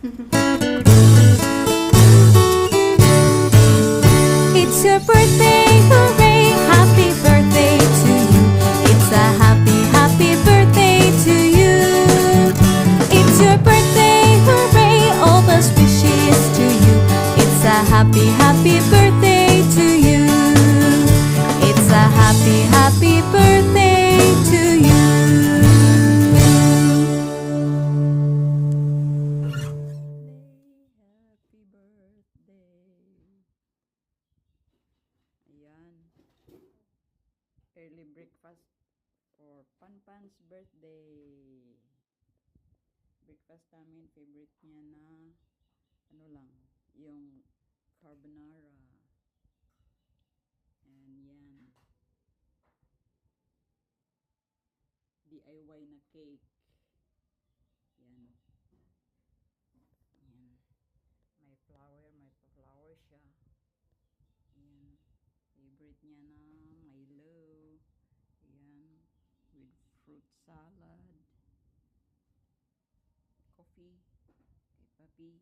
It's your birthday, hooray! Happy birthday to you. It's a happy, happy birthday to you. It's your birthday, hooray! All best wishes to you. It's a happy, happy birthday to you. It's a happy, happy birthday to you. Happy birthday. Ayan. Early breakfast for Panpan's birthday. Breakfast namin, favorite niya na ano lang, yung carbonara. And yan. DIY na cake. Yan. Yan. May flower siya. Yan. Favorite niya na Milo. Yan. With fruit salad. Coffee. Kay Papi.